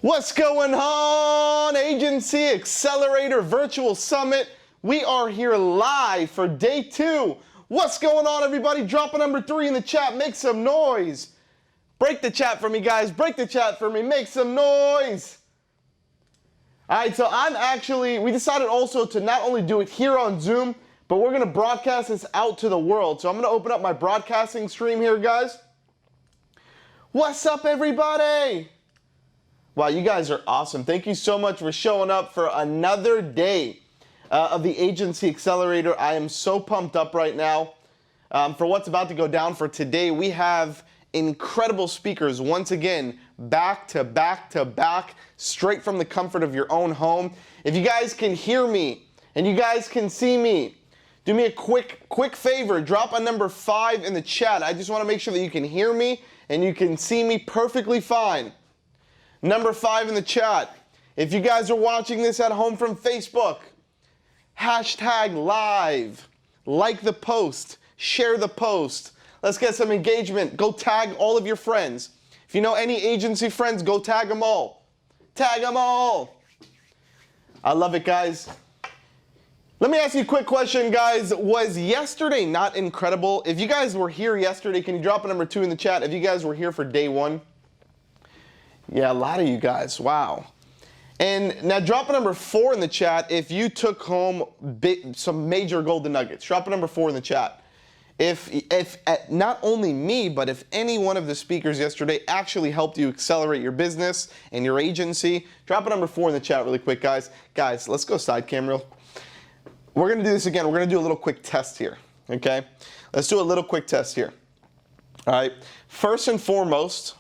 What's going on, Agency Accelerator Virtual Summit? We are here live for day 2. What's going on, everybody? Drop a number 3 in the chat. Make some noise. Break the chat for me, guys. Break the chat for me. Make some noise. All right, so we decided also to not only do it here on Zoom, but we're going to broadcast this out to the world. So I'm going to open up my broadcasting stream here, guys. What's up, everybody? Wow, you guys are awesome. Thank you so much for showing up for another day of the Agency Accelerator. I am so pumped up right now for what's about to go down for today. We have incredible speakers once again, back to back to back, straight from the comfort of your own home. If you guys can hear me and you guys can see me, do me a quick favor, drop a number 5 in the chat. I just want to make sure that you can hear me and you can see me perfectly fine. Number 5 in the chat. If you guys are watching this at home from Facebook, hashtag live, like the post, share the post. Let's get some engagement. Go tag all of your friends. If you know any agency friends, go tag them all. Tag them all. I love it, guys. Let me ask you a quick question, guys. Was yesterday not incredible? If you guys were here yesterday, can you drop a number 2 in the chat? If you guys were here for day 1. Yeah, a lot of you guys. Wow. And now drop a number 4 in the chat if you took home some major golden nuggets. Drop a number 4 in the chat. If not only me, but if any one of the speakers yesterday actually helped you accelerate your business and your agency, drop a number 4 in the chat really quick, guys. Guys, let's go side cam real. We're going to do this again. We're going to do a little quick test here, okay? Let's do a little quick test here. All right. First and foremost,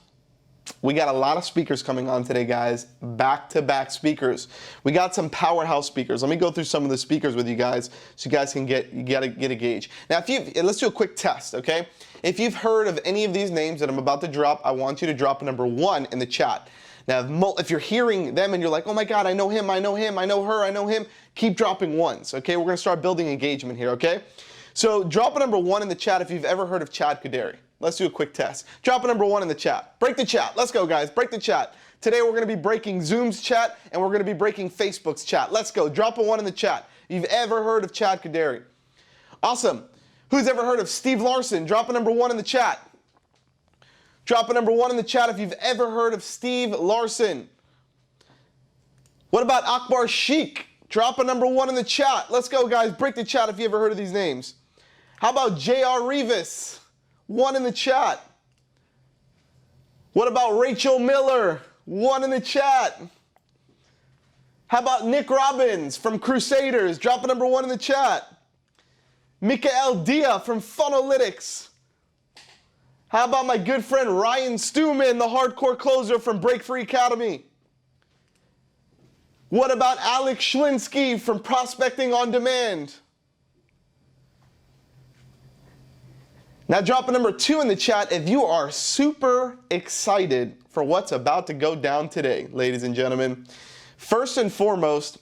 we got a lot of speakers coming on today, guys. Back-to-back speakers. We got some powerhouse speakers. Let me go through some of the speakers with you guys so you guys can get a gauge. Now, let's do a quick test, okay? If you've heard of any of these names that I'm about to drop, I want you to drop a number 1 in the chat. Now, if you're hearing them and you're like, oh my God, I know him, I know him, I know her, I know him, keep dropping 1s, okay? We're going to start building engagement here, okay? So drop a number 1 in the chat if you've ever heard of Chad Kodary. Let's do a quick test. Drop a number 1 in the chat. Break the chat. Let's go, guys. Break the chat. Today we're going to be breaking Zoom's chat and we're going to be breaking Facebook's chat. Let's go. Drop a 1 in the chat. If you've ever heard of Chad Kodary. Awesome. Who's ever heard of Steve Larson? Drop a number 1 in the chat. Drop a number 1 in the chat if you've ever heard of Steve Larson. What about Akbar Sheikh? Drop a number 1 in the chat. Let's go, guys. Break the chat if you ever heard of these names. How about J.R. Rivas? 1 in the chat. What about Rachel Miller? 1 in the chat. How about Nick Robbins from Crusaders? Drop a number 1 in the chat. Mikael Dia from Funnelytics. How about my good friend Ryan Stuman, the hardcore closer from Break Free Academy? What about Alex Schlinsky from Prospecting on Demand? Now drop a number 2 in the chat if you are super excited for what's about to go down today, ladies and gentlemen. First and foremost,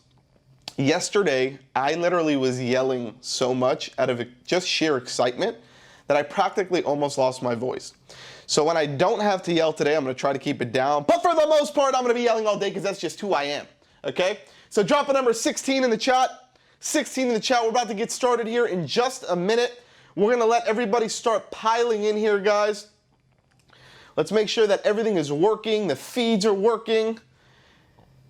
yesterday I literally was yelling so much out of just sheer excitement that I practically almost lost my voice. So when I don't have to yell today, I'm going to try to keep it down. But for the most part, I'm going to be yelling all day because that's just who I am. Okay? So drop a number 16 in the chat. 16 in the chat. We're about to get started here in just a minute. We're going to let everybody start piling in here, guys. Let's make sure that everything is working. The feeds are working.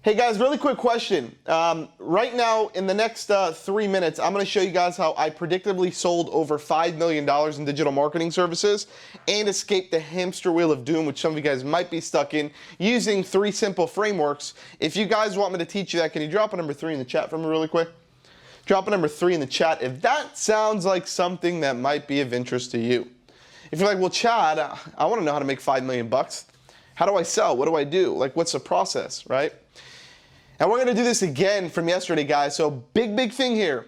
Hey, guys, really quick question. Right now, in the next 3 minutes, I'm going to show you guys how I predictably sold over $5 million in digital marketing services and escaped the hamster wheel of doom, which some of you guys might be stuck in, using 3 simple frameworks. If you guys want me to teach you that, can you drop a number 3 in the chat for me really quick? Drop a number 3 in the chat if that sounds like something that might be of interest to you. If you're like, well, Chad, I want to know how to make $5 million bucks. How do I sell? What do I do? Like, what's the process, right? And we're going to do this again from yesterday, guys. So big thing here.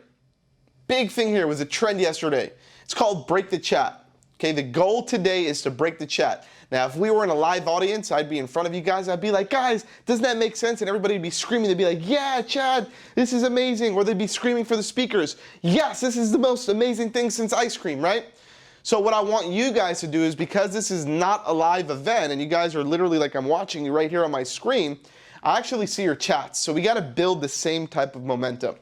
Big thing here was a trend yesterday. It's called break the chat. Okay, the goal today is to break the chat. Now, if we were in a live audience, I'd be in front of you guys. I'd be like, guys, doesn't that make sense? And everybody would be screaming. They'd be like, yeah, Chad, this is amazing. Or they'd be screaming for the speakers. Yes, this is the most amazing thing since ice cream, right? So what I want you guys to do is, because this is not a live event and you guys are literally like I'm watching you right here on my screen, I actually see your chats. So we got to build the same type of momentum.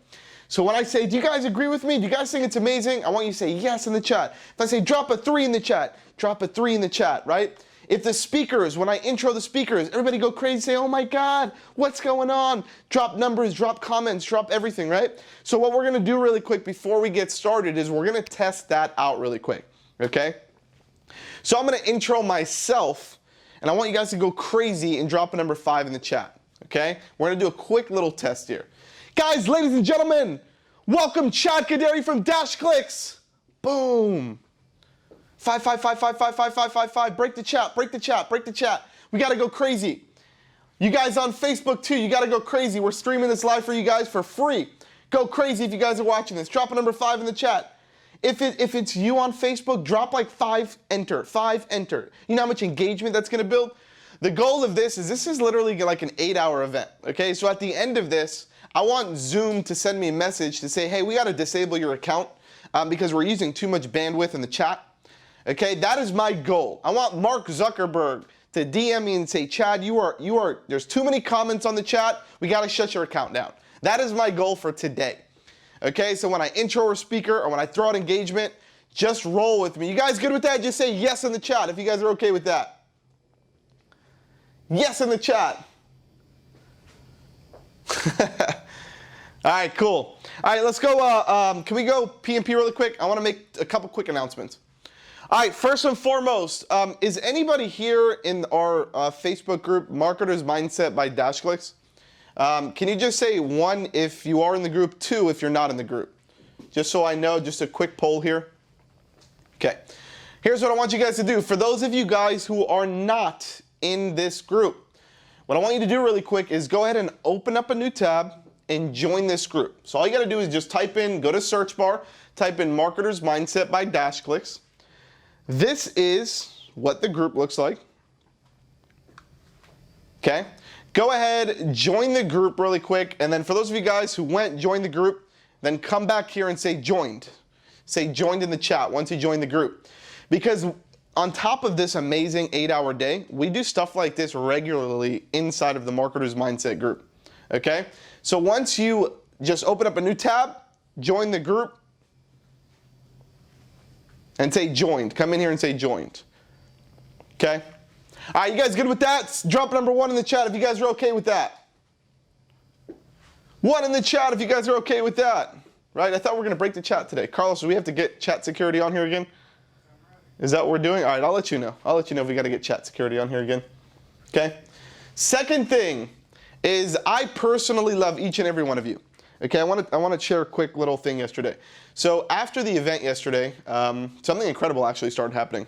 So when I say, do you guys agree with me? Do you guys think it's amazing? I want you to say yes in the chat. If I say drop a 3 in the chat, drop a 3 in the chat, right? If the speakers, when I intro the speakers, everybody go crazy, say, oh my God, what's going on? Drop numbers, drop comments, drop everything, right? So what we're gonna do really quick before we get started is we're gonna test that out really quick, okay? So I'm gonna intro myself, and I want you guys to go crazy and drop a number 5 in the chat, okay? We're gonna do a quick little test here. Guys, ladies and gentlemen, welcome Chad Kodary from DashClicks. Boom. 5, 5, 5, 5, 5, 5, 5, 5, 5. Break the chat, break the chat, break the chat. We gotta go crazy. You guys on Facebook too, you gotta go crazy. We're streaming this live for you guys for free. Go crazy if you guys are watching this. Drop a number 5 in the chat. If it's you on Facebook, drop like 5, enter, 5, enter. You know how much engagement that's gonna build? The goal of this is literally like an 8-hour event, okay? So at the end of this, I want Zoom to send me a message to say, hey, we gotta disable your account because we're using too much bandwidth in the chat. Okay, that is my goal. I want Mark Zuckerberg to DM me and say, Chad, there's too many comments on the chat. We got to shut your account down. That is my goal for today. Okay, so when I intro a speaker or when I throw out engagement, just roll with me. You guys good with that? Just say yes in the chat if you guys are okay with that. Yes in the chat. All right, cool. All right, let's go. Can we go P&P really quick? I want to make a couple quick announcements. All right, first and foremost, is anybody here in our Facebook group, Marketer's Mindset by DashClicks? Can you just say 1 if you are in the group, 2 if you're not in the group? Just so I know, just a quick poll here. Okay, here's what I want you guys to do. For those of you guys who are not in this group, what I want you to do really quick is go ahead and open up a new tab and join this group. So all you gotta do is just type in, go to search bar, type in Marketer's Mindset by DashClicks. This is what the group looks like. Okay, go ahead, join the group really quick, and then for those of you guys who join the group, then come back here and say joined. Say joined in the chat once you join the group. Because on top of this amazing 8-hour day, we do stuff like this regularly inside of the Marketer's Mindset group. Okay, so once you just open up a new tab, join the group, and say joined. Come in here and say joined. Okay? All right, you guys good with that? Drop number 1 in the chat if you guys are okay with that. 1 in the chat if you guys are okay with that. Right? I thought we were going to break the chat today. Carlos, do we have to get chat security on here again? Is that what we're doing? All right, I'll let you know. I'll let you know if we got to get chat security on here again. Okay? Second thing is I personally love each and every one of you. Okay, I want to share a quick little thing yesterday. So after the event yesterday, something incredible actually started happening.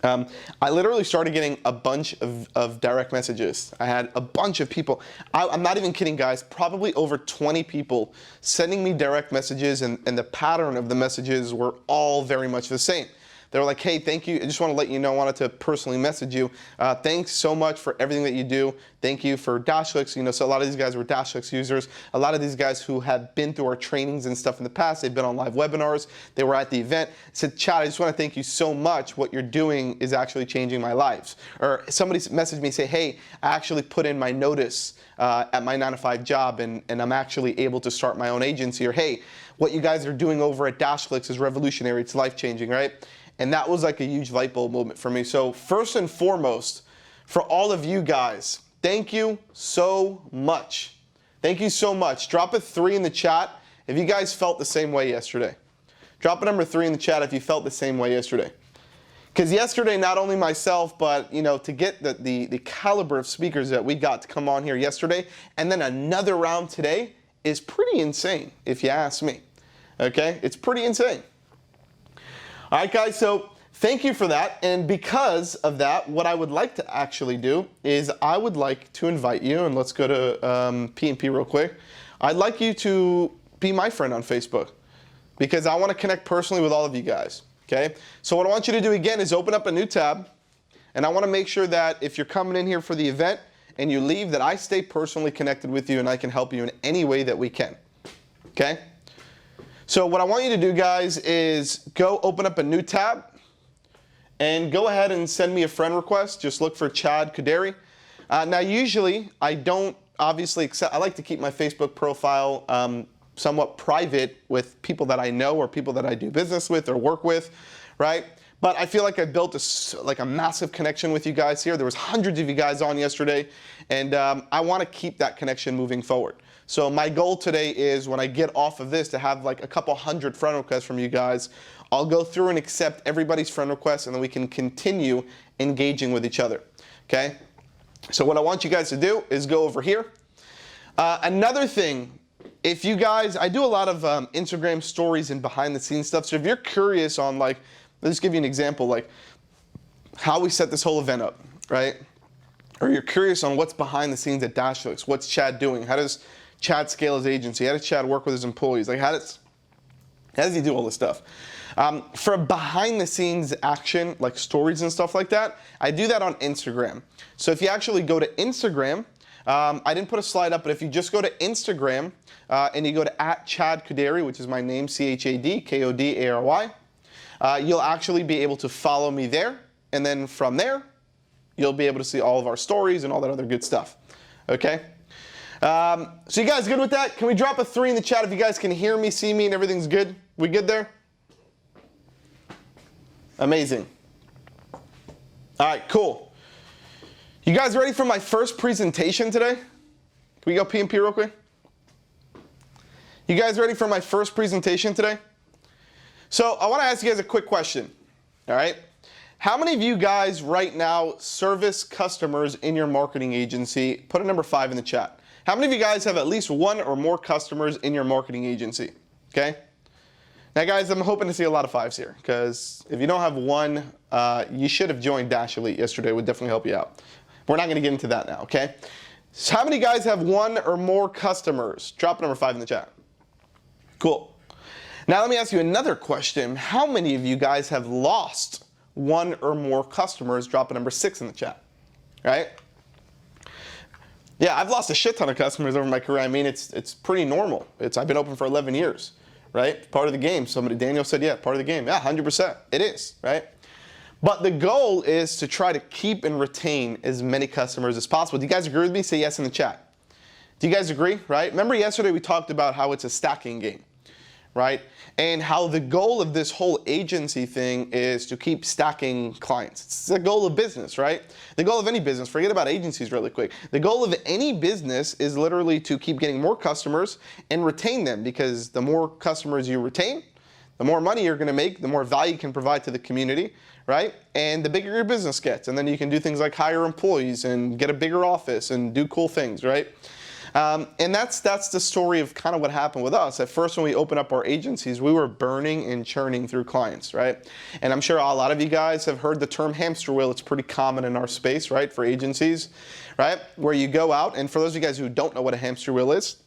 I literally started getting a bunch of direct messages. I had a bunch of people. I'm not even kidding, guys. Probably over 20 people sending me direct messages, and the pattern of the messages were all very much the same. They were like, hey, thank you. I just want to let you know, I wanted to personally message you. Thanks so much for everything that you do. Thank you for DashClicks. You know, so a lot of these guys were DashClicks users. A lot of these guys who have been through our trainings and stuff in the past, they've been on live webinars. They were at the event. Said, Chad, I just want to thank you so much. What you're doing is actually changing my lives. Or somebody messaged me, say, hey, I actually put in my notice at my 9-to-5 job, and I'm actually able to start my own agency. Or, hey, what you guys are doing over at DashClicks is revolutionary. It's life-changing, right? And that was like a huge light bulb moment for me. So first and foremost, for all of you guys, thank you so much. Thank you so much. Drop a 3 in the chat if you guys felt the same way yesterday. Drop a number 3 in the chat if you felt the same way yesterday. Because yesterday, not only myself, but to get the caliber of speakers that we got to come on here yesterday, and then another round today is pretty insane, if you ask me. Okay? It's pretty insane. All right, guys, so thank you for that. And because of that, what I would like to actually do is I would like to invite you, and let's go to P&P real quick. I'd like you to be my friend on Facebook because I want to connect personally with all of you guys, okay? So what I want you to do again is open up a new tab, and I want to make sure that if you're coming in here for the event and you leave, that I stay personally connected with you and I can help you in any way that we can, okay? So what I want you to do, guys, is go open up a new tab and go ahead and send me a friend request. Just look for Chad Kodary. Now, usually I don't obviously, I like to keep my Facebook profile somewhat private with people that I know or people that I do business with or work with, right? But I feel like I built a massive connection with you guys here. There was hundreds of you guys on yesterday, and I want to keep that connection moving forward. So my goal today is when I get off of this to have like a couple hundred friend requests from you guys. I'll go through and accept everybody's friend requests, and then we can continue engaging with each other, okay? So what I want you guys to do is go over here. Another thing, if you guys, I do a lot of Instagram stories and behind the scenes stuff, so if you're curious on like, let's give you an example, like how we set this whole event up, right? Or you're curious on what's behind the scenes at DashClicks, what's Chad doing? How does Chad scale his agency? How does Chad work with his employees? Like how does he do all this stuff? For behind the scenes action, like stories and stuff like that, I do that on Instagram. So if you actually go to Instagram, I didn't put a slide up, but if you just go to Instagram and you go to @ChadKodary, which is my name, ChadKodary, you'll actually be able to follow me there. And then from there, you'll be able to see all of our stories and all that other good stuff. Okay? So you guys good with that? Can we drop a 3 in the chat if you guys can hear me, see me, and everything's good? We good there? Amazing. All right, cool. You guys ready for my first presentation today? Can we go P&P real quick? You guys ready for my first presentation today? So I want to ask you guys a quick question, all right? How many of you guys right now service customers in your marketing agency? Put a number 5 in the chat. How many of you guys have at least 1 or more customers in your marketing agency? Okay? Now guys, I'm hoping to see a lot of 5s here, because if you don't have 1, you should have joined Dash Elite yesterday. It would definitely help you out. We're not going to get into that now, okay? So how many guys have 1 or more customers? Drop number 5 in the chat. Cool. Now let me ask you another question. How many of you guys have lost 1 or more customers? Drop a number 6 in the chat, right? Yeah, I've lost a shit ton of customers over my career. I mean, it's pretty normal. I've been open for 11 years, right? Part of the game. Daniel said, yeah, part of the game. Yeah, 100%. It is, right? But the goal is to try to keep and retain as many customers as possible. Do you guys agree with me? Say yes in the chat. Do you guys agree, right? Remember yesterday we talked about how it's a stacking game, right? And how the goal of this whole agency thing is to keep stacking clients. It's the goal of business, right? The goal of any business, forget about agencies really quick. The goal of any business is literally to keep getting more customers and retain them, because the more customers you retain, the more money you're gonna make, the more value you can provide to the community, right? And the bigger your business gets. And then you can do things like hire employees and get a bigger office and do cool things, right? And that's the story of kind of what happened with us. At first, when we opened up our agencies, we were burning and churning through clients, right? And I'm sure a lot of you guys have heard the term hamster wheel. It's pretty common in our space, right, for agencies, right? Where you go out, and for those of you guys who don't know what a hamster wheel is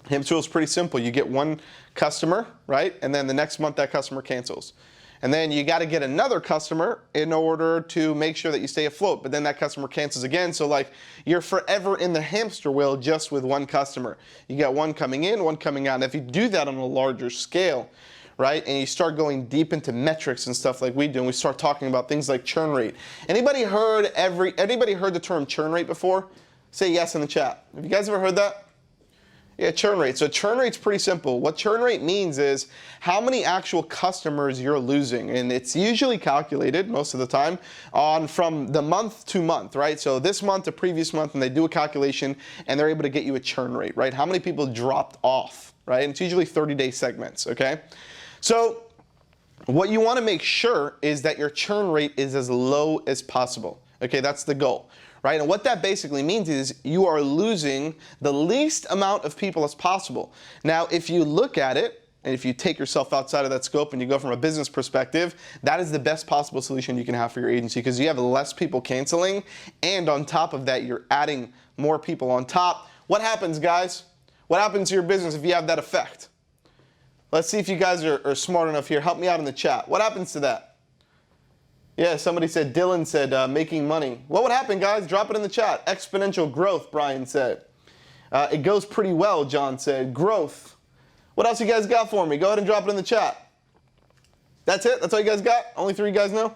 pretty simple. You get 1 customer, right? And then the next month that customer cancels. And then you got to get another customer in order to make sure that you stay afloat. But then that customer cancels again. So like you're forever in the hamster wheel just with 1 customer. You got 1 coming in, 1 coming out. And if you do that on a larger scale, right, and you start going deep into metrics and stuff like we do, and we start talking about things like churn rate. Anybody heard the term churn rate before? Say yes in the chat. Have you guys ever heard that? Yeah, churn rate. So churn rate's pretty simple. What churn rate means is how many actual customers you're losing. And it's usually calculated most of the time on from the month to month, right? So this month to previous month, and they do a calculation and they're able to get you a churn rate, right? How many people dropped off, right? And it's usually 30-day segments, okay? So what you want to make sure is that your churn rate is as low as possible. Okay, that's the goal. Right? And what that basically means is you are losing the least amount of people as possible. Now, if you look at it, and if you take yourself outside of that scope and you go from a business perspective, that is the best possible solution you can have for your agency, because you have less people canceling, and on top of that, you're adding more people on top. What happens, guys? What happens to your business if you have that effect? Let's see if you guys are smart enough here. Help me out in the chat. What happens to that? Yeah, somebody said, Dylan said, making money. What would happen, guys? Drop it in the chat. Exponential growth, Brian said. It goes pretty well, John said. Growth. What else you guys got for me? Go ahead and drop it in the chat. That's it? That's all you guys got? Only 3 you guys know?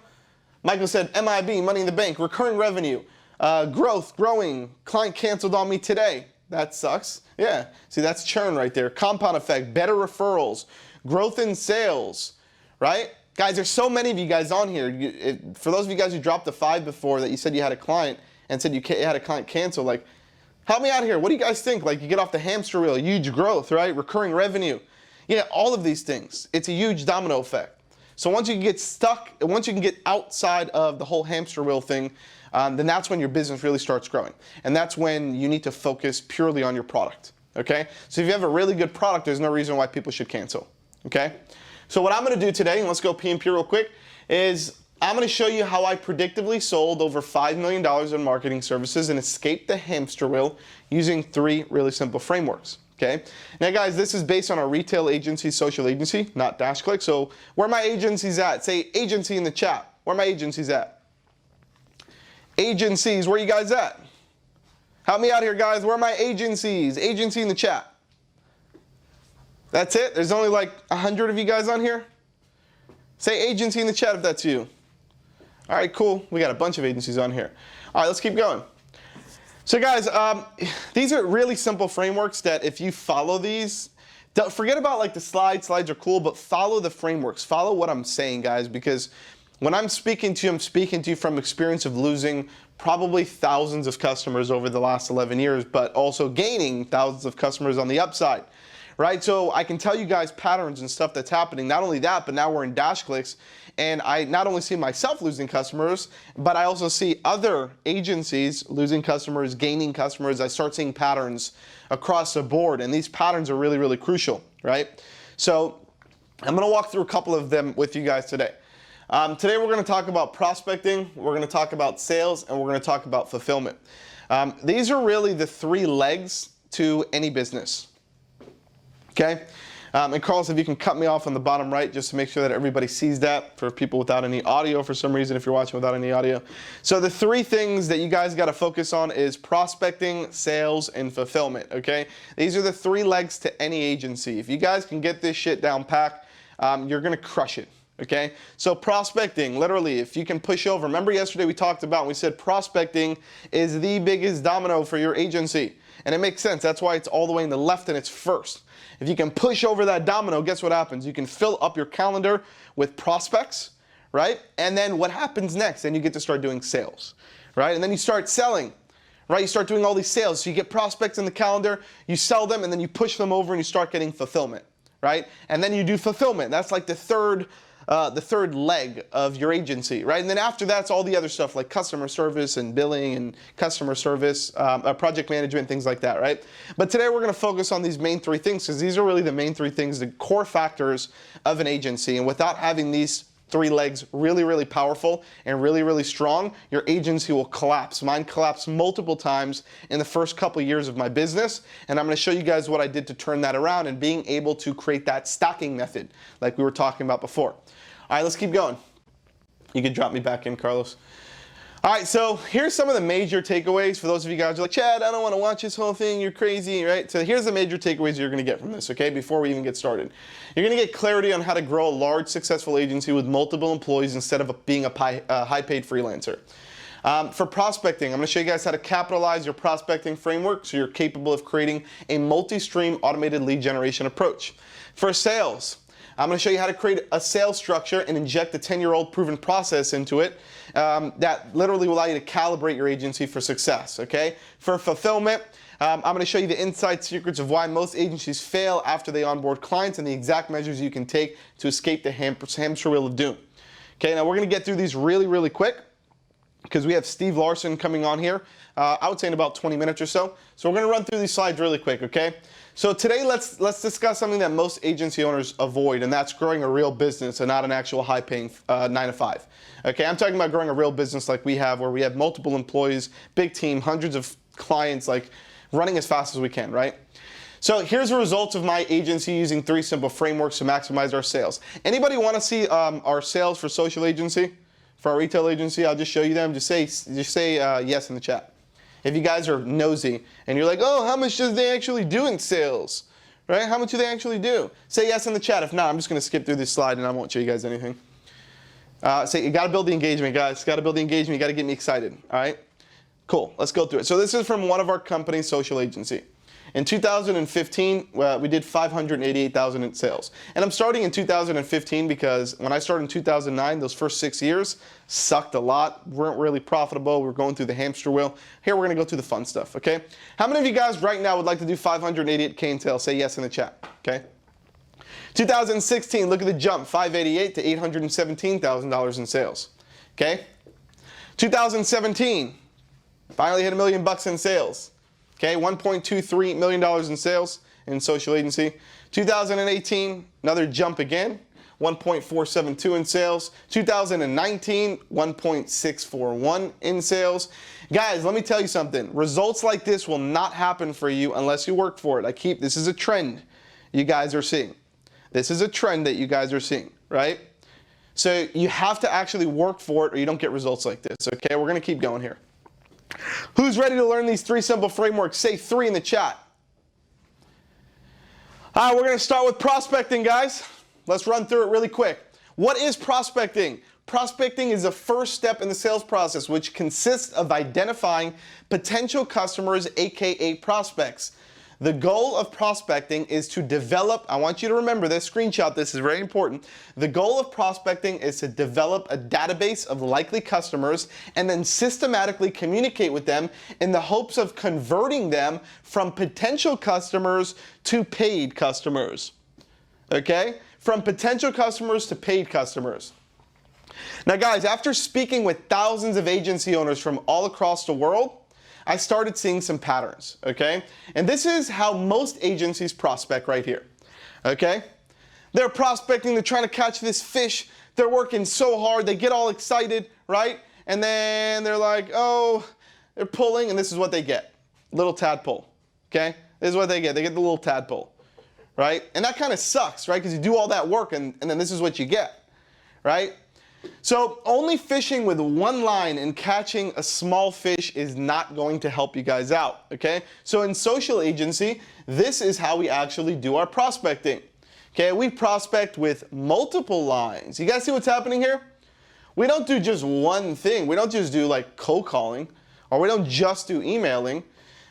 Michael said, MIB, money in the bank, recurring revenue, growth, growing, client canceled on me today. That sucks. Yeah. See, that's churn right there. Compound effect, better referrals, growth in sales, right? Guys, there's so many of you guys on here. For those of you guys who dropped the 5 before that you said you had a client and said you had a client cancel, like, help me out here. What do you guys think? Like, you get off the hamster wheel, huge growth, right? Recurring revenue. Yeah, all of these things. It's a huge domino effect. So once you can get stuck, once you can get outside of the whole hamster wheel thing, then that's when your business really starts growing. And that's when you need to focus purely on your product, okay? So if you have a really good product, there's no reason why people should cancel, okay? So what I'm gonna do today, and let's go P&P real quick, is I'm gonna show you how I predictably sold over $5 million in marketing services and escaped the hamster wheel using 3 really simple frameworks. Okay. Now, guys, this is based on our retail agency, social agency, not DashClicks. So where my agencies at? Say agency in the chat. Where my agencies at? Agencies, where you guys at? Help me out here, guys. Where are my agencies? Agency in the chat. That's it? There's only like 100 of you guys on here? Say agency in the chat if that's you. All right, cool. We got a bunch of agencies on here. All right, let's keep going. So guys, these are really simple frameworks that if you follow these, don't forget about like the slides. Slides are cool, but follow the frameworks. Follow what I'm saying, guys, because when I'm speaking to you, I'm speaking to you from experience of losing probably thousands of customers over the last 11 years, but also gaining thousands of customers on the upside, right? So I can tell you guys patterns and stuff that's happening. Not only that, but now we're in DashClicks, and I not only see myself losing customers, but I also see other agencies losing customers, gaining customers. I start seeing patterns across the board, and these patterns are really, really crucial, right? So I'm gonna walk through a couple of them with you guys today. Today we're gonna talk about prospecting, we're gonna talk about sales, and we're gonna talk about fulfillment. These are really the 3 legs to any business, okay? And Carlos, if you can cut me off on the bottom right just to make sure that everybody sees that for people without any audio for some reason, if you're watching without any audio. So the 3 things that you guys got to focus on is prospecting, sales, and fulfillment, okay? These are the 3 legs to any agency. If you guys can get this shit down packed, you're going to crush it. Okay, so prospecting, literally, if you can push over. Remember yesterday we talked about, we said prospecting is the biggest domino for your agency. And it makes sense. That's why it's all the way in the left and it's first. If you can push over that domino, guess what happens? You can fill up your calendar with prospects, right? And then what happens next? Then you get to start doing sales, right? And then you start selling, right? You start doing all these sales. So you get prospects in the calendar, you sell them, and then you push them over and you start getting fulfillment, right? And then you do fulfillment. That's like the third leg of your agency, right? And then after that's all the other stuff like customer service and billing and customer service, project management, things like that, right? But today we're going to focus on these main 3 things because these are really the main 3 things, the core factors of an agency. And without having these 3 legs really, really powerful and really, really strong, your agency will collapse. Mine collapsed multiple times in the first couple of years of my business, and I'm going to show you guys what I did to turn that around and being able to create that stacking method like we were talking about before. All right, let's keep going. You can drop me back in, Carlos. All right, so here's some of the major takeaways for those of you guys who are like, Chad, I don't want to watch this whole thing. You're crazy, right? So here's the major takeaways you're going to get from this, okay, before we even get started. You're going to get clarity on how to grow a large, successful agency with multiple employees instead of being a high-paid freelancer. For prospecting, I'm going to show you guys how to capitalize your prospecting framework so you're capable of creating a multi-stream automated lead generation approach. For sales, I'm going to show you how to create a sales structure and inject a 10-year-old proven process into it that literally will allow you to calibrate your agency for success, okay? For fulfillment, I'm going to show you the inside secrets of why most agencies fail after they onboard clients and the exact measures you can take to escape the hamster wheel of doom. Okay, now we're going to get through these really, really quick because we have Steve Larson coming on here, I would say in about 20 minutes or so. So we're going to run through these slides really quick, okay? So today, let's discuss something that most agency owners avoid, and that's growing a real business and not an actual high-paying 9-to-5. Okay, I'm talking about growing a real business like we have, where we have multiple employees, big team, hundreds of clients, like running as fast as we can, right? So here's the results of my agency using 3 simple frameworks to maximize our sales. Anybody want to see our sales for social agency, for our retail agency? I'll just show you them. Just say yes in the chat. If you guys are nosy and you're like, oh, how much does they actually do in sales, right? How much do they actually do? Say yes in the chat. If not, I'm just going to skip through this slide and I won't show you guys anything. So you got to build the engagement, guys. Got to build the engagement. You got to get me excited. All right. Cool. Let's go through it. So this is from one of our company's social agency. In 2015, we did 588,000 in sales. And I'm starting in 2015 because when I started in 2009, those first 6 years sucked a lot, weren't really profitable, we were going through the hamster wheel. Here we're gonna go through the fun stuff, okay? How many of you guys right now would like to do 588K in sales? Say yes in the chat, okay? 2016, look at the jump, 588 to $817,000 in sales, okay? 2017, finally hit $1 million in sales. Okay, $1.23 million in sales in social agency. 2018, another jump again, 1.472 in sales. 2019, 1.641 in sales. Guys, let me tell you something. Results like this will not happen for you unless you work for it. This is a trend you guys are seeing. This is a trend that you guys are seeing, right? So you have to actually work for it or you don't get results like this, okay? We're gonna keep going here. Who's ready to learn these 3 simple frameworks? Say 3 in the chat. All right, we're going to start with prospecting, guys. Let's run through it really quick. What is prospecting? Prospecting is the first step in the sales process, which consists of identifying potential customers, aka prospects. The goal of prospecting is to develop, I want you to remember this, screenshot this, is very important. The goal of prospecting is to develop a database of likely customers and then systematically communicate with them in the hopes of converting them from potential customers to paid customers. Okay? From potential customers to paid customers. Now guys, after speaking with thousands of agency owners from all across the world, I started seeing some patterns, okay? And this is how most agencies prospect right here, okay? They're prospecting, they're trying to catch this fish, they're working so hard, they get all excited, right? And then they're like, oh, they're pulling, and this is what they get, little tadpole, okay? This is what they get the little tadpole, right? And that kind of sucks, right? Because you do all that work, and then this is what you get, right? So only fishing with one line and catching a small fish is not going to help you guys out, okay? So in social agency, this is how we actually do our prospecting. Okay, we prospect with multiple lines. You guys see what's happening here? We don't do just one thing. We don't just do like cold calling, or we don't just do emailing,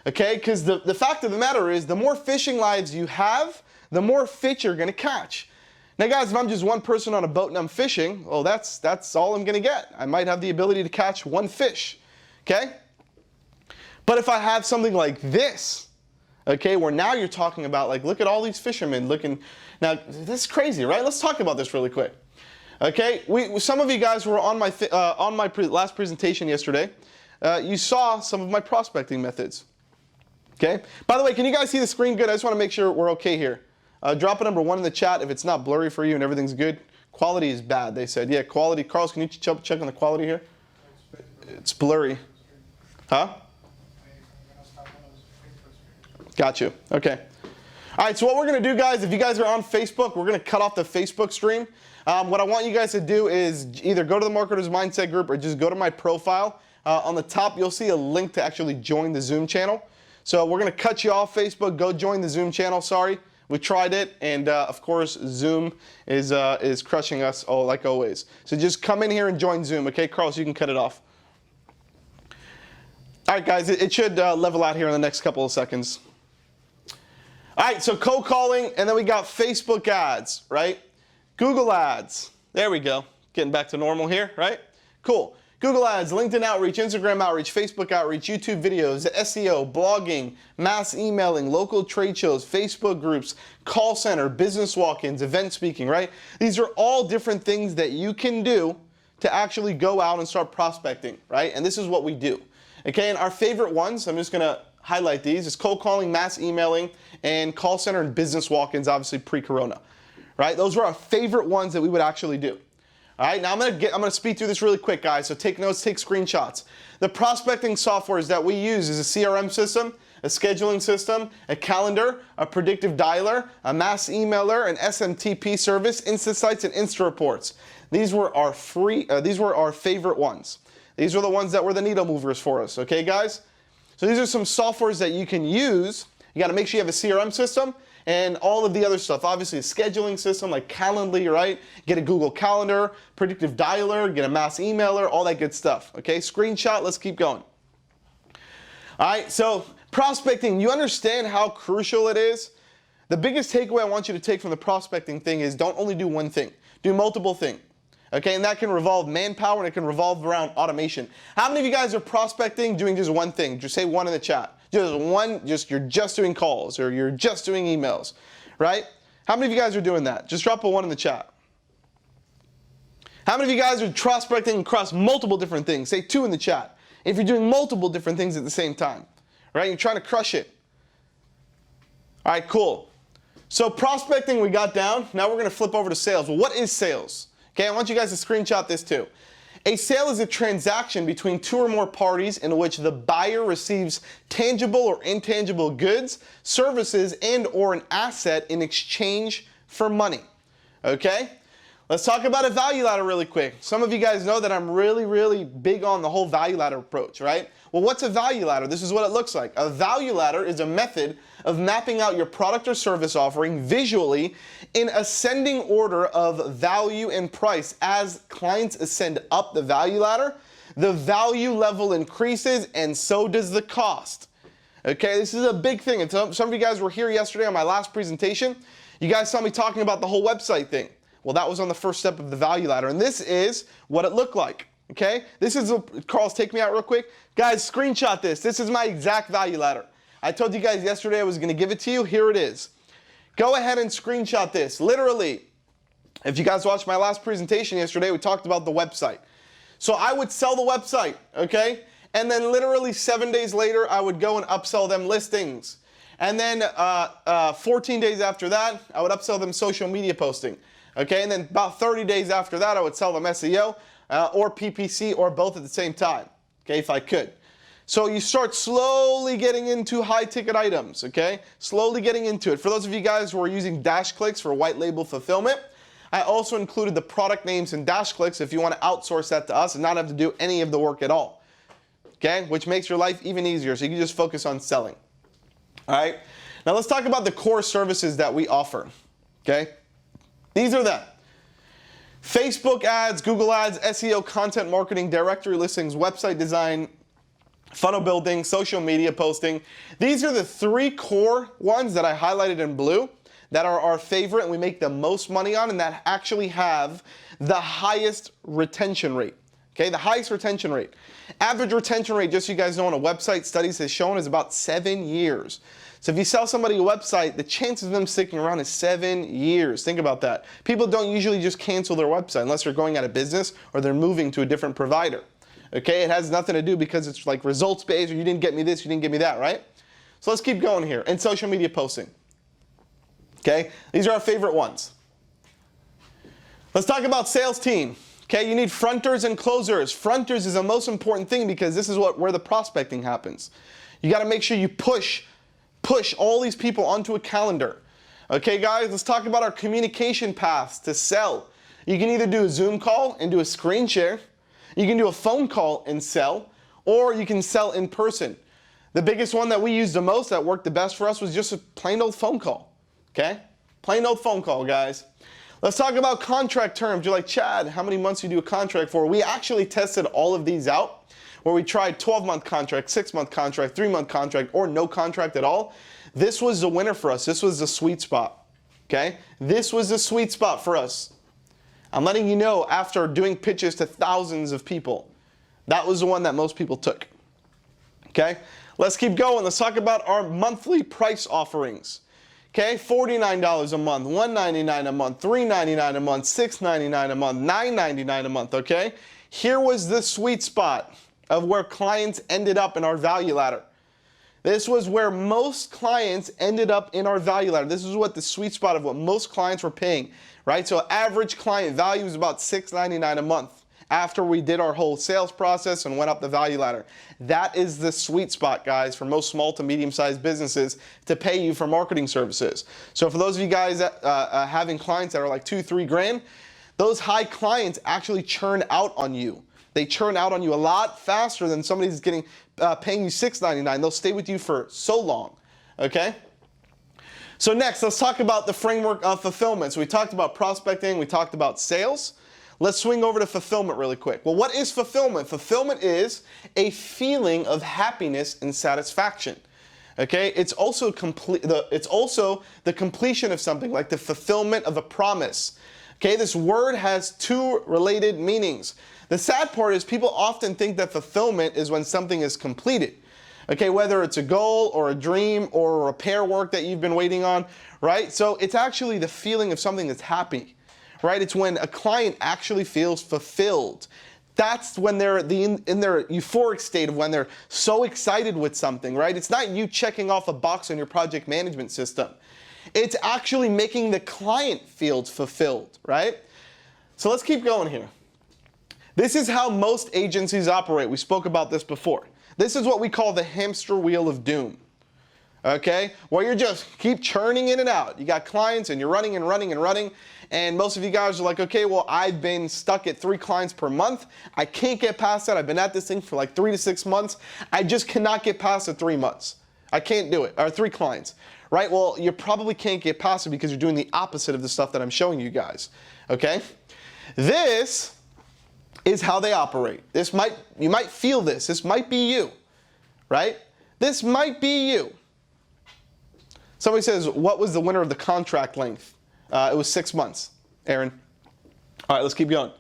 okay? Because the fact of the matter is, the more fishing lines you have, the more fish you're gonna catch. Now guys, if I'm just one person on a boat and I'm fishing, well that's all I'm gonna get. I might have the ability to catch one fish, okay? But if I have something like this, okay, where now you're talking about like, look at all these fishermen looking, now this is crazy, right? Let's talk about this really quick. Okay, some of you guys were on my last presentation yesterday. You saw some of my prospecting methods, okay? By the way, can you guys see the screen good? I just wanna make sure we're okay here. Drop a number 1 in the chat if it's not blurry for you and everything's good. Quality is bad, they said. Yeah, quality. Carlos, can you check on the quality here? It's blurry. Huh? Got you. Okay. All right, so what we're going to do, guys, if you guys are on Facebook, we're going to cut off the Facebook stream. What I want you guys to do is either go to the Marketer's Mindset group or just go to my profile. On the top, you'll see a link to actually join the Zoom channel. So we're going to cut you off Facebook. Go join the Zoom channel. Sorry. We tried it, and of course, Zoom is crushing us, like always. So just come in here and join Zoom, okay? Carlos, you can cut it off. All right, guys, it should level out here in the next couple of seconds. All right, so cold calling, and then we got Facebook ads, right? Google ads. There we go. Getting back to normal here, right? Cool. Google ads, LinkedIn outreach, Instagram outreach, Facebook outreach, YouTube videos, SEO, blogging, mass emailing, local trade shows, Facebook groups, call center, business walk-ins, event speaking, right? These are all different things that you can do to actually go out and start prospecting, right? And this is what we do. Okay, and our favorite ones, I'm just gonna highlight these, is cold calling, mass emailing, and call center and business walk-ins, obviously pre-corona, right? Those were our favorite ones that we would actually do. All right, now I'm gonna speed through this really quick, guys, so take notes, take screenshots. The prospecting softwares that we use is a CRM system, a scheduling system, a calendar, a predictive dialer, a mass emailer, an SMTP service, InstaSites, and InstaReports. These were our favorite ones. These were the ones that were the needle movers for us, okay, guys? So these are some softwares that you can use. You gotta make sure you have a CRM system, and all of the other stuff. Obviously a scheduling system like Calendly, right? Get a Google Calendar, predictive dialer, get a mass emailer, all that good stuff. Okay, screenshot, let's keep going. All right, so Prospecting, you understand how crucial it is? The biggest takeaway I want you to take from the prospecting thing is don't only do one thing, do multiple things. Okay, and that can revolve manpower and it can revolve around automation. How many of you guys are prospecting doing just one thing? Just say one in the chat. Just one, you're just doing calls or you're just doing emails, right? How many of you guys are doing that? Just drop a one in the chat. How many of you guys are prospecting across multiple different things? Say two in the chat. If you're doing multiple different things at the same time, right? You're trying to crush it. All right, cool. So prospecting we got down. Now we're going to flip over to sales. Well, what is sales? Okay, I want you guys to screenshot this too. A sale is a transaction between two or more parties in which the buyer receives tangible or intangible goods, services, and or an asset in exchange for money. Okay? Let's talk about a value ladder really quick. Some of you guys know that I'm really big on the whole value ladder approach, right? Well, what's a value ladder? This is what it looks like. A value ladder is a method of mapping out your product or service offering visually in ascending order of value and price. As clients ascend up the value ladder, the value level increases and so does the cost. Okay, this is a big thing. And some of you guys were here yesterday on my last presentation. You guys saw me talking about the whole website thing. Well, that was on the first step of the value ladder, and this is what it looked like, okay? This is, Carl's, take me out real quick. Guys, screenshot this. This is my exact value ladder. I told you guys yesterday I was gonna give it to you. Here it is. Go ahead and screenshot this. Literally, if you guys watched my last presentation yesterday, we talked about the website. So I would sell the website, okay? And then literally 7 days later, I would go and upsell them listings. And then 14 days after that, I would upsell them social media posting. Okay, and then about 30 days after that, I would sell them SEO or PPC or both at the same time, okay, if I could. So you start slowly getting into high ticket items, okay, slowly getting into it. For those of you guys who are using DashClicks for white label fulfillment, I also included the product names in DashClicks if you want to outsource that to us and not have to do any of the work at all, okay, which makes your life even easier so you can just focus on selling. All right, now let's talk about the core services that we offer, okay. These are them. Facebook ads, Google ads, SEO, content marketing, directory listings, website design, funnel building, social media posting. These are the three core ones that I highlighted in blue that are our favorite and we make the most money on and that actually have the highest retention rate. Okay, the highest retention rate. Average retention rate, just so you guys know, on a website, studies has shown is about 7 years. So if you sell somebody a website, the chances of them sticking around is 7 years. Think about that. People don't usually just cancel their website unless they're going out of business or they're moving to a different provider. Okay, it has nothing to do because it's like results based or you didn't get me this, you didn't get me that, right? So let's keep going here. And social media posting. Okay, these are our favorite ones. Let's talk about sales team. Okay, you need fronters and closers. Fronters is the most important thing because this is where the prospecting happens. You got to make sure you push all these people onto a calendar. Okay, guys, let's talk about our communication paths to sell. You can either do a Zoom call and do a screen share. You can do a phone call and sell, or you can sell in person. The biggest one that we used the most that worked the best for us was just a plain old phone call. Okay, plain old phone call, guys. Let's talk about contract terms. You're like, Chad, how many months do you do a contract for? We actually tested all of these out where we tried 12-month contract, 6-month contract, 3-month contract, or no contract at all. This was the winner for us. This was the sweet spot, okay? This was the sweet spot for us. I'm letting you know after doing pitches to thousands of people, that was the one that most people took, okay? Let's keep going. Let's talk about our monthly price offerings. Okay, $49 a month, $199 a month, $399 a month, $699 a month, $999 a month, okay? Here was the sweet spot of where clients ended up in our value ladder. This was where most clients ended up in our value ladder. This is what the sweet spot of what most clients were paying, right? So average client value is about $699 a month after we did our whole sales process and went up the value ladder. That is the sweet spot, guys, for most small to medium-sized businesses to pay you for marketing services. So for those of you guys that having clients that are like $2, $3 grand, those high clients actually churn out on you. They churn out on you a lot faster than somebody who's getting paying you $6.99. They'll stay with you for so long, okay? So next, let's talk about the framework of fulfillment. So we talked about prospecting, we talked about sales. Let's swing over to fulfillment really quick. Well, what is fulfillment? Fulfillment is a feeling of happiness and satisfaction. Okay, it's also the completion of something, like the fulfillment of a promise. Okay, this word has two related meanings. The sad part is people often think that fulfillment is when something is completed. Okay, whether it's a goal or a dream or a repair work that you've been waiting on, right? So it's actually the feeling of something that's happy, right? It's when a client actually feels fulfilled. That's when they're in their euphoric state of when they're so excited with something, right? It's not you checking off a box on your project management system. It's actually making the client feel fulfilled, right? So let's keep going here. This is how most agencies operate. We spoke about this before. This is what we call the hamster wheel of doom. Okay? Where you just keep churning in and out. You got clients and you're running and running and running. And most of you guys are like, okay, well, I've been stuck at 3 clients per month. I can't get past that. I've been at this thing for like 3 to 6 months. I just cannot get past the 3 months. I can't do it. Or 3 clients. Right? Well, you probably can't get past it because you're doing the opposite of the stuff that I'm showing you guys. Okay? This is how they operate. You might feel this. This might be you. Right? This might be you. Somebody says, what was the winner of the contract length? It was 6 months, Aaron. All right, let's keep going.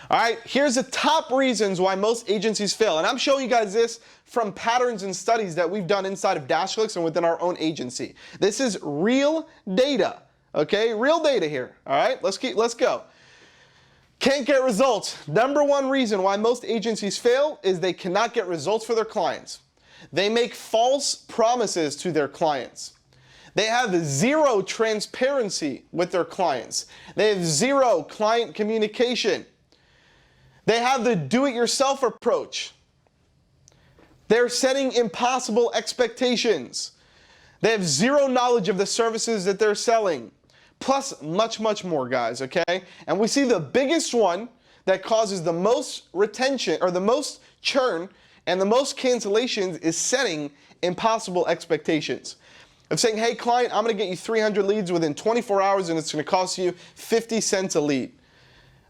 All right, here's the top reasons why most agencies fail. And I'm showing you guys this from patterns and studies that we've done inside of DashClicks and within our own agency. This is real data, okay? Real data here, all right? Let's go. Can't get results. Number one reason why most agencies fail is they cannot get results for their clients. They make false promises to their clients. They have zero transparency with their clients. They have zero client communication. They have the do-it-yourself approach. They're setting impossible expectations. They have zero knowledge of the services that they're selling. Plus much, much more, guys, okay? And we see the biggest one that causes the most retention or the most churn and the most cancellations is setting impossible expectations. Of saying, hey client, I'm going to get you 300 leads within 24 hours and it's going to cost you 50 cents a lead.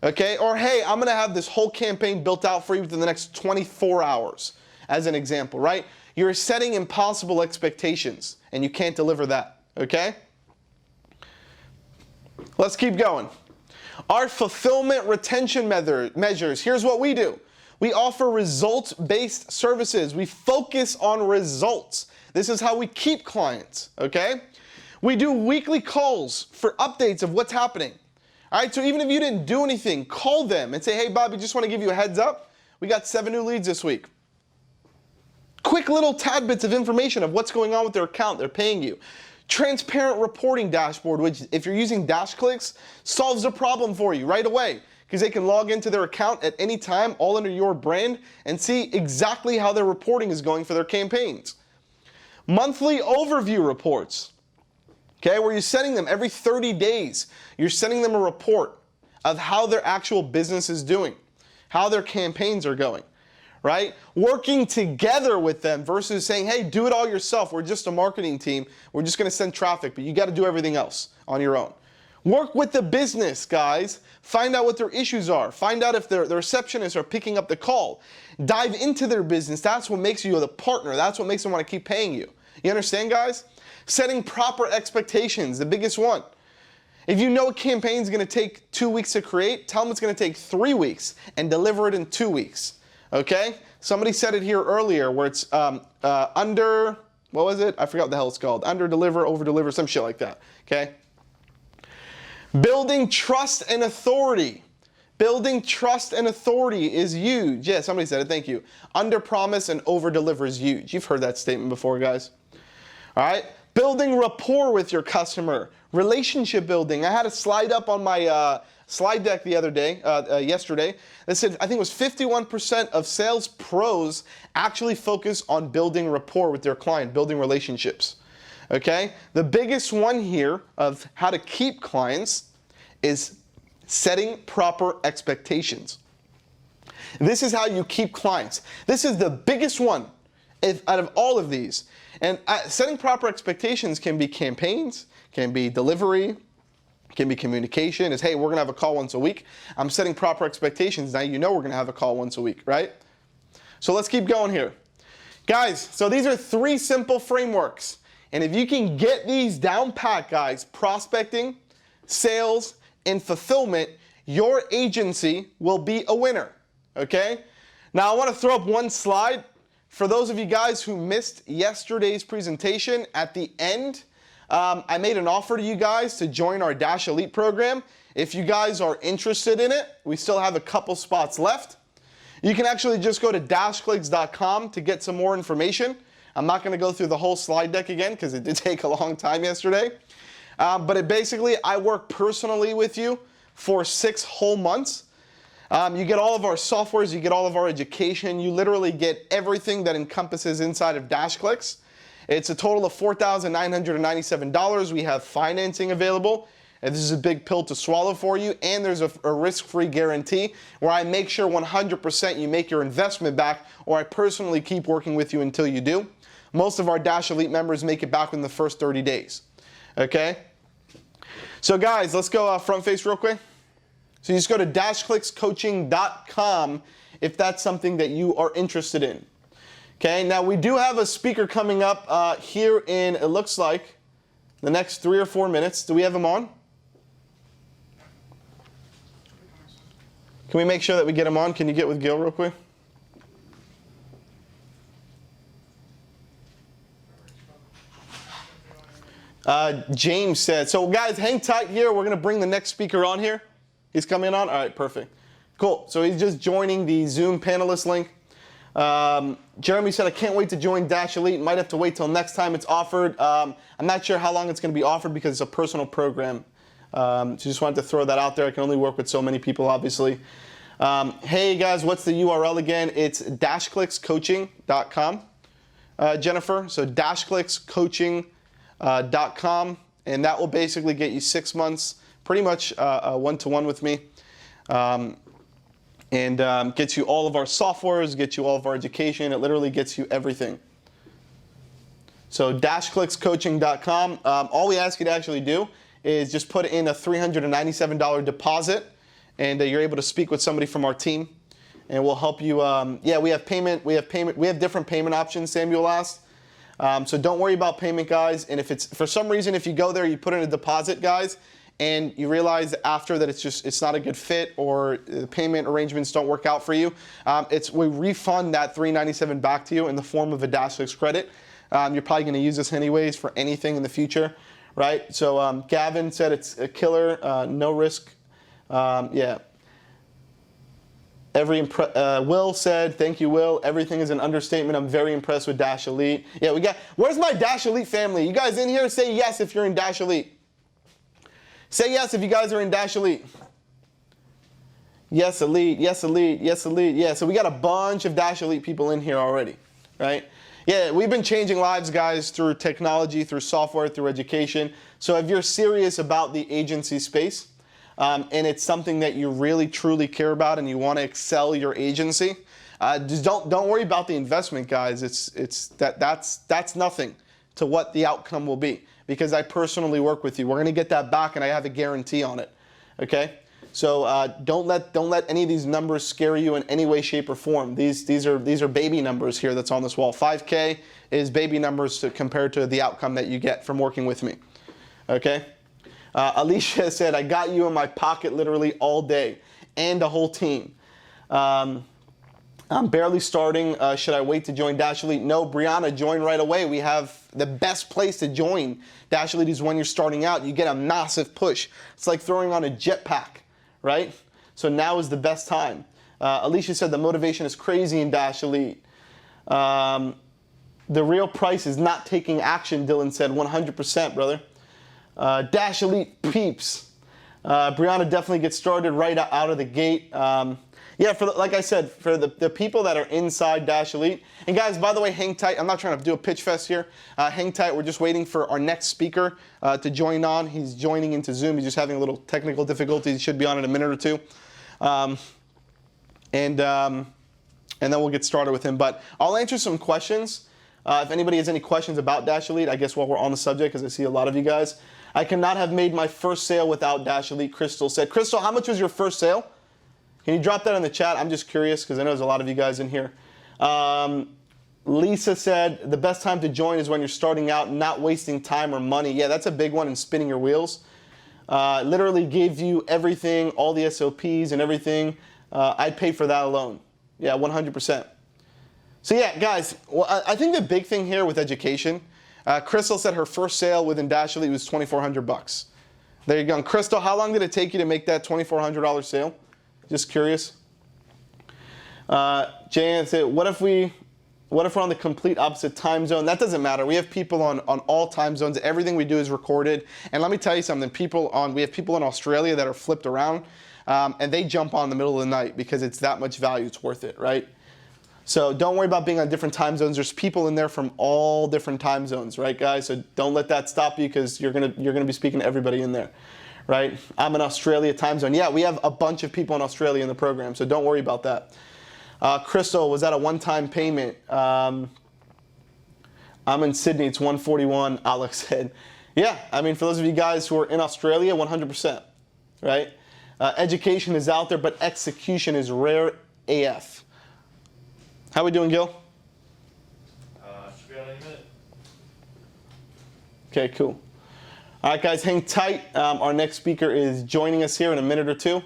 Okay? Or hey, I'm going to have this whole campaign built out for you within the next 24 hours, as an example, right? You're setting impossible expectations and you can't deliver that. Okay? Let's keep going. Our fulfillment retention measures. Here's what we do. We offer results-based services. We focus on results. This is how we keep clients, okay? We do weekly calls for updates of what's happening. All right, so even if you didn't do anything, call them and say, hey, Bobby, just want to give you a heads up. We got 7 new leads this week. Quick little tad bits of information of what's going on with their account. They're paying you. Transparent reporting dashboard, which if you're using DashClicks, solves the problem for you right away because they can log into their account at any time, all under your brand, and see exactly how their reporting is going for their campaigns. Monthly overview reports, okay, where you're sending them every 30 days. You're sending them a report of how their actual business is doing, how their campaigns are going, right? Working together with them versus saying, hey, do it all yourself. We're just a marketing team. We're just going to send traffic, but you got to do everything else on your own. Work with the business, guys. Find out what their issues are. Find out if the receptionists are picking up the call. Dive into their business. That's what makes you the partner. That's what makes them want to keep paying you. You understand, guys? Setting proper expectations, the biggest one. If you know a campaign is going to take 2 weeks to create, tell them it's going to take 3 weeks and deliver it in 2 weeks. Okay? Somebody said it here earlier where it's under, what was it? I forgot what the hell it's called. Under deliver, over deliver, some shit like that. Okay? Building trust and authority. Building trust and authority is huge. Yeah, somebody said it. Thank you. Under promise and over deliver is huge. You've heard that statement before, guys. All right. Building rapport with your customer. Relationship building. I had a slide up on my slide deck the other day, yesterday, that said I think it was 51% of sales pros actually focus on building rapport with their client, building relationships. Okay? The biggest one here of how to keep clients is setting proper expectations. This is how you keep clients. This is the biggest one out of all of these. And setting proper expectations can be campaigns, can be delivery, can be communication. Is, hey, we're going to have a call once a week. I'm setting proper expectations. Now you know we're going to have a call once a week, right? So let's keep going here. Guys, so these are 3 simple frameworks. And if you can get these down pat, guys, prospecting, sales, and fulfillment, your agency will be a winner, okay? Now, I want to throw up one slide. For those of you guys who missed yesterday's presentation, at the end, I made an offer to you guys to join our Dash Elite program. If you guys are interested in it, we still have a couple spots left. You can actually just go to DashClicks.com to get some more information. I'm not going to go through the whole slide deck again because it did take a long time yesterday. But basically, I work personally with you for 6 whole months. You get all of our softwares, you get all of our education, you literally get everything that encompasses inside of DashClicks. It's a total of $4,997. We have financing available. And this is a big pill to swallow for you, and there's a risk-free guarantee where I make sure 100% you make your investment back, or I personally keep working with you until you do. Most of our Dash Elite members make it back in the first 30 days. Okay? So guys, let's go front face real quick. So you just go to DashClicksCoaching.com if that's something that you are interested in. Okay, now we do have a speaker coming up here in, it looks like, the next 3 or 4 minutes. Do we have him on? Can we make sure that we get him on? Can you get with Gil real quick? James said, so guys, hang tight here. We're going to bring the next speaker on here. He's coming on? All right, perfect. Cool. So he's just joining the Zoom panelist link. Jeremy said, I can't wait to join Dash Elite. Might have to wait till next time it's offered. I'm not sure how long it's going to be offered because it's a personal program. So just wanted to throw that out there. I can only work with so many people, obviously. Hey guys, what's the URL again? It's DashClicksCoaching.com, Jennifer. So DashClicksCoaching.com, and that will basically get you 6 months, pretty much one-to-one with me, and gets you all of our softwares, gets you all of our education. It literally gets you everything. So DashClicksCoaching.com. All we ask you to actually do is just put in a $397 deposit, and you're able to speak with somebody from our team, and we'll help you. Yeah, we have payment. We have different payment options. Samuel asked, so don't worry about payment, guys. And if it's for some reason, if you go there, you put in a deposit, guys, and you realize after that it's not a good fit, or the payment arrangements don't work out for you, we refund that $397 back to you in the form of a DashClicks credit. You're probably going to use this anyways for anything in the future. Right, so Gavin said it's a killer, no risk. Yeah. Will said, thank you, Will. Everything is an understatement. I'm very impressed with Dash Elite. Yeah, where's my Dash Elite family? You guys in here? Say yes if you're in Dash Elite. Say yes if you guys are in Dash Elite. Yes, Elite, yes, Elite, yes, Elite. Yeah, so we got a bunch of Dash Elite people in here already, right? Yeah, we've been changing lives, guys, through technology, through software, through education. So if you're serious about the agency space, and it's something that you really, truly care about, and you want to excel your agency, just don't worry about the investment, guys. That's nothing to what the outcome will be, because I personally work with you. We're going to get that back, and I have a guarantee on it. Okay. So don't let any of these numbers scare you in any way, shape, or form. These are baby numbers here that's on this wall. 5K is baby numbers compared to the outcome that you get from working with me. Okay. Alicia said, I got you in my pocket literally all day, and the whole team. I'm barely starting. Should I wait to join Dash Elite? No, Brianna, join right away. We have the best place to join Dash Elite is when you're starting out. You get a massive push. It's like throwing on a jetpack. Right? So now is the best time. Alicia said the motivation is crazy in Dash Elite. The real price is not taking action, Dylan said. 100%, brother. Dash Elite peeps. Brianna definitely gets started right out of the gate. Yeah, like I said, for the people that are inside Dash Elite. And guys, by the way, hang tight. I'm not trying to do a pitch fest here. Hang tight. We're just waiting for our next speaker to join on. He's joining into Zoom. He's just having a little technical difficulty. He should be on in a minute or two. And then we'll get started with him. But I'll answer some questions. If anybody has any questions about Dash Elite, I guess while we're on the subject, because I see a lot of you guys. I cannot have made my first sale without Dash Elite, Crystal said. Crystal, how much was your first sale? Can you drop that in the chat? I'm just curious because I know there's a lot of you guys in here. Lisa said the best time to join is when you're starting out, not wasting time or money. Yeah, that's a big one in spinning your wheels. Literally gave you everything, all the SOPs and everything. I'd pay for that alone. Yeah, 100%. So yeah, guys, well, I think the big thing here with education, Crystal said her first sale within DashClicks was $2,400. There you go. And Crystal, how long did it take you to make that $2,400 sale? Just curious. Jan said, what if we're on the complete opposite time zone? That doesn't matter. We have people on all time zones. Everything we do is recorded. And let me tell you something. We have people in Australia that are flipped around, and they jump on in the middle of the night because it's that much value. It's worth it, right? So don't worry about being on different time zones. There's people in there from all different time zones, right, guys? So don't let that stop you because you're gonna be speaking to everybody in there, right? I'm in Australia time zone. Yeah, we have a bunch of people in Australia in the program, so don't worry about that. Crystal, was that a one-time payment? I'm in Sydney. It's 141. Alex said, yeah. I mean, for those of you guys who are in Australia, 100%, right? Education is out there, but execution is rare AF. How we doing, Gil? Should be out any minute. Okay, cool. All right, guys, hang tight. Our next speaker is joining us here in a minute or two.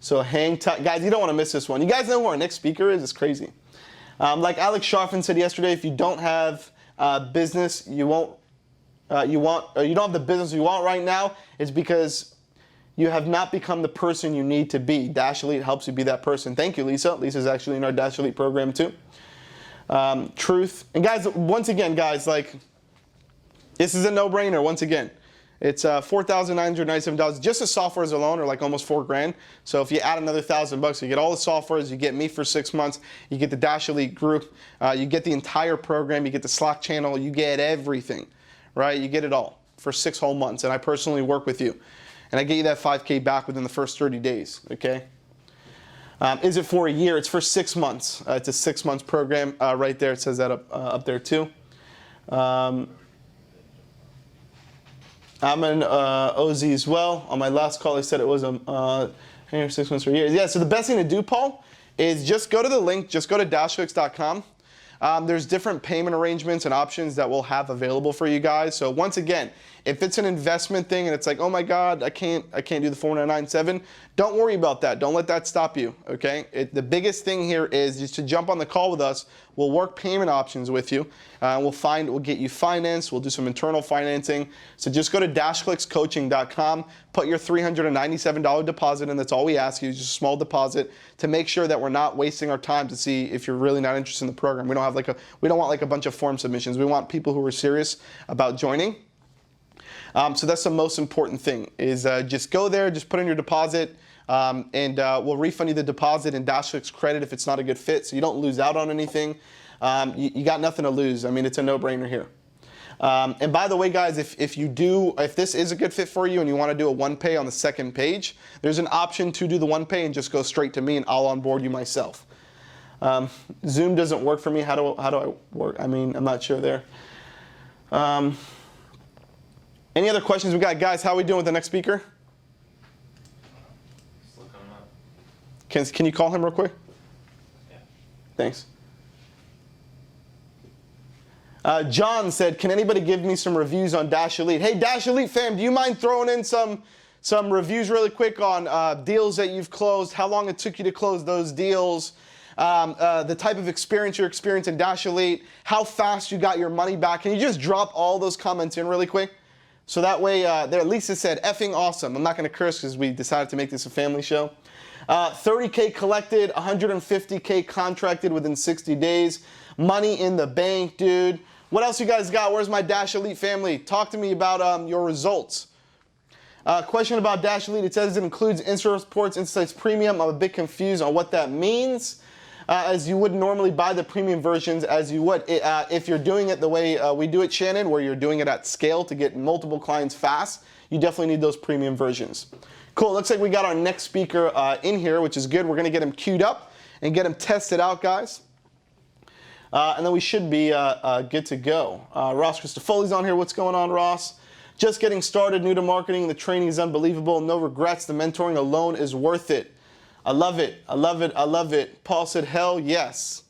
So hang tight. Guys, you don't want to miss this one. You guys know who our next speaker is? It's crazy. Like Alex Sharfin said yesterday, if you don't have business you don't have the business you want right now, it's because you have not become the person you need to be. DashClicks helps you be that person. Thank you, Lisa. Lisa's actually in our DashClicks program too. Truth. And guys, once again, guys, like, this is a no-brainer. Once again, it's $4,997. Just the softwares alone are like almost $4,000. So if you add another $1,000, you get all the softwares. You get me for 6 months. You get the DashClicks group. You get the entire program. You get the Slack channel. You get everything, right? You get it all for 6 whole months. And I personally work with you. And I get you that 5K back within the first 30 days, okay? Is it for a year? It's for 6 months. It's a 6 months program right there. It says that up there too. I'm in OZ as well. On my last call, I said it was 6 months or a year. Yeah, so the best thing to do, Paul, is just go to the link. Just go to DashClicks.com. There's different payment arrangements and options that we'll have available for you guys. So once again, if it's an investment thing and it's like, oh my God, I can't do the 4997, don't worry about that. Don't let that stop you, okay? The biggest thing here is just to jump on the call with us. We'll work payment options with you. We'll get you financed. We'll do some internal financing. So just go to DashClicksCoaching.com, put your $397 deposit in. That's all we ask you, just a small deposit to make sure that we're not wasting our time to see if you're really not interested in the program. We don't want like a bunch of form submissions. We want people who are serious about joining. So that's the most important thing is just go there, just put in your deposit, and we'll refund you the deposit in DashClicks credit if it's not a good fit, so you don't lose out on anything. You got nothing to lose. I mean, it's a no-brainer here. And by the way, guys, if this is a good fit for you and you want to do a one pay on the second page, there's an option to do the one pay and just go straight to me and I'll onboard you myself. Zoom doesn't work for me. How do I work? I mean, I'm not sure there. Any other questions we got? Guys, how are we doing with the next speaker? Still coming up. Can you call him real quick? Yeah. Thanks. John said, can anybody give me some reviews on DashClicks? Hey, DashClicks fam, do you mind throwing in some reviews really quick on deals that you've closed, how long it took you to close those deals, the type of experience you're experiencing in DashClicks, how fast you got your money back? Can you just drop all those comments in really quick? So that way, there, Lisa said, effing awesome. I'm not going to curse because we decided to make this a family show. 30K collected, 150K contracted within 60 days. Money in the bank, dude. What else you guys got? Where's my DashClicks family? Talk to me about your results. Question about DashClicks. It says it includes Insta Reports, Insights Premium. I'm a bit confused on what that means. As you would normally buy the premium versions as you would. If you're doing it the way we do it, Shannon, where you're doing it at scale to get multiple clients fast, you definitely need those premium versions. Cool, looks like we got our next speaker in here, which is good. We're gonna get him queued up and get him tested out, guys. And then we should be good to go. Ross Christofoli's on here. What's going on, Ross? Just getting started, new to marketing. The training is unbelievable. No regrets. The mentoring alone is worth it. I love it. I love it. I love it. Paul said, hell yes.